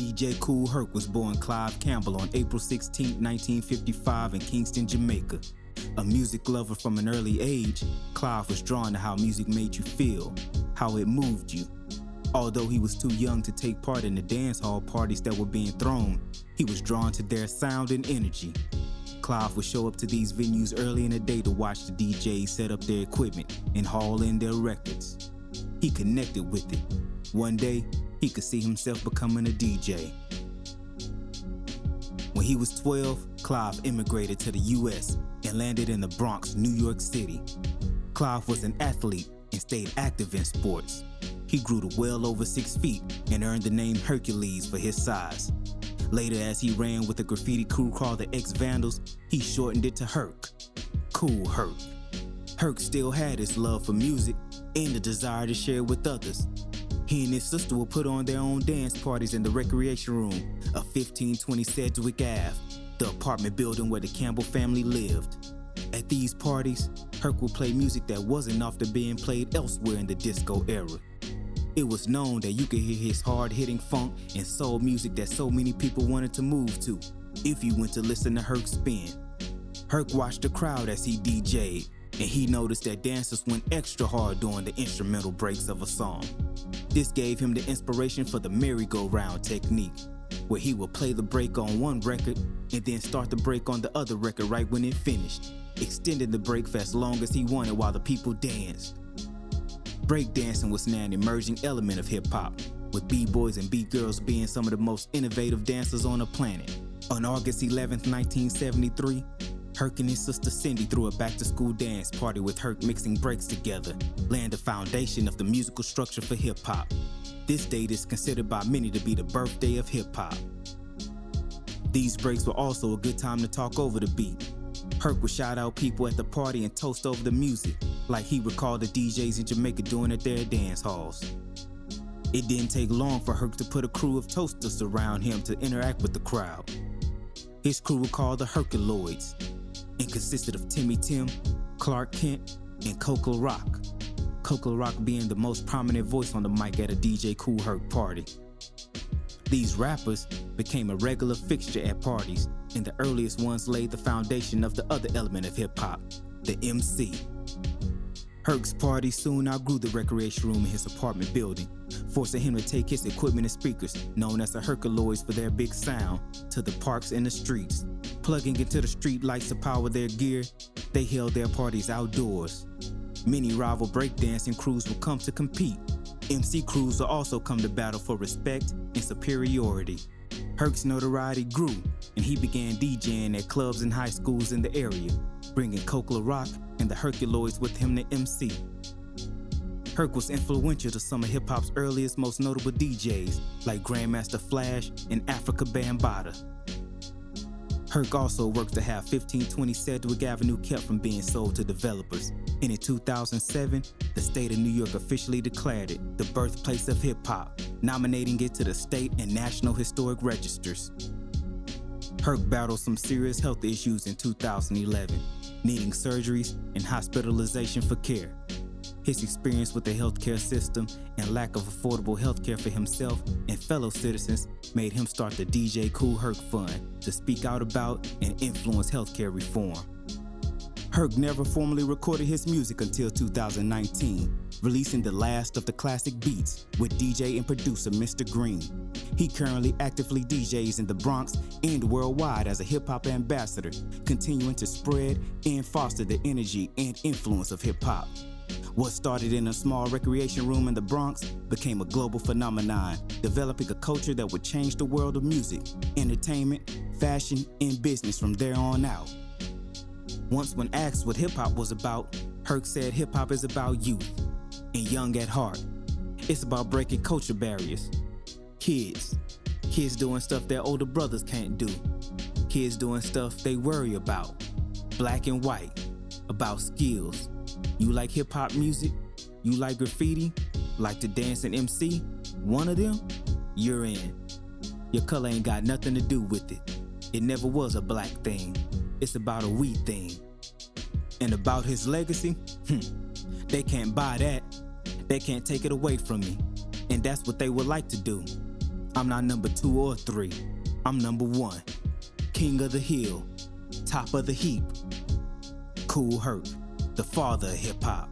DJ Kool HERC was born Clive Campbell on April 16, 1955 in Kingston, Jamaica. A music lover from an early age, Clive was drawn to how music made you feel, how it moved you. Although he was too young to take part in the dance hall parties that were being thrown, he was drawn to their sound and energy. Clive would show up to these venues early in the day to watch the DJs set up their equipment and haul in their records. He connected with it. One day, he could see himself becoming a DJ. When he was 12, Clive immigrated to the US and landed in the Bronx, New York City. Clive was an athlete and stayed active in sports. He grew to well over 6 feet and earned the name Hercules for his size. Later, as he ran with a graffiti crew called the X-Vandals, he shortened it to HERC, Kool HERC. HERC still had his love for music and the desire to share with others. He and his sister would put on their own dance parties in the recreation room of 1520 Sedgwick Ave, the apartment building where the Campbell family lived. At these parties, HERC would play music that wasn't often being played elsewhere in the disco era. It was known that you could hear his hard-hitting funk and soul music that so many people wanted to move to if you went to listen to HERC spin. HERC watched the crowd as he DJ'd, and he noticed that dancers went extra hard during the instrumental breaks of a song. This gave him the inspiration for the merry-go-round technique, where he would play the break on one record and then start the break on the other record right when it finished, extending the break for as long as he wanted while the people danced. Breakdancing was now an emerging element of hip-hop, with b-boys and b-girls being some of the most innovative dancers on the planet. On August 11, 1973, HERC and his sister Cindy threw a back-to-school dance party with HERC mixing breaks together, laying the foundation of the musical structure for hip-hop. This date is considered by many to be the birthday of hip-hop. These breaks were also a good time to talk over the beat. HERC would shout out people at the party and toast over the music, like he recalled the DJs in Jamaica doing at their dance halls. It didn't take long for HERC to put a crew of toasters around him to interact with the crowd. His crew were called the HERCULES, and consisted of Timmy Tim, Clark Kent, and Coco Rock. Coco Rock being the most prominent voice on the mic at a DJ Kool HERC party. These rappers became a regular fixture at parties, and the earliest ones laid the foundation of the other element of hip-hop, the MC. HERC's party soon outgrew the recreation room in his apartment building, forcing him to take his equipment and speakers, known as the HERCULES for their big sound, to the parks and the streets. Plugging into the street lights to power their gear, they held their parties outdoors. Many rival breakdancing crews would come to compete. MC crews would also come to battle for respect and superiority. HERC's notoriety grew, and he began DJing at clubs and high schools in the area, bringing Coco Rock and the HERCULES with him to MC. HERC was influential to some of hip-hop's earliest, most notable DJs, like Grandmaster Flash and Africa Bambaataa. HERC also worked to have 1520 Sedgwick Avenue kept from being sold to developers, and in 2007, the state of New York officially declared it the birthplace of hip-hop, nominating it to the state and national historic registers. HERC battled some serious health issues in 2011, needing surgeries and hospitalization for care. His experience with the healthcare system and lack of affordable healthcare for himself and fellow citizens made him start the DJ Kool HERC Fund to speak out about and influence healthcare reform. HERC never formally recorded his music until 2019, releasing the last of the classic beats with DJ and producer Mr. Green. He currently actively DJs in the Bronx and worldwide as a hip-hop ambassador, continuing to spread and foster the energy and influence of hip-hop. What started in a small recreation room in the Bronx became a global phenomenon, developing a culture that would change the world of music, entertainment, fashion, and business from there on out. Once when asked what hip-hop was about, HERC said hip-hop is about youth and young at heart. It's about breaking culture barriers. Kids doing stuff their older brothers can't do. Kids doing stuff they worry about. Black and white, about skills. You like hip-hop music? You like graffiti? Like to dance and MC? One of them? You're in. Your color ain't got nothing to do with it. It never was a black thing. It's about a we thing. And about his legacy? They can't buy that. They can't take it away from me. And that's what they would like to do. I'm not number 2 or 3, I'm number 1. King of the hill, top of the heap. Kool Herc, the father of hip hop.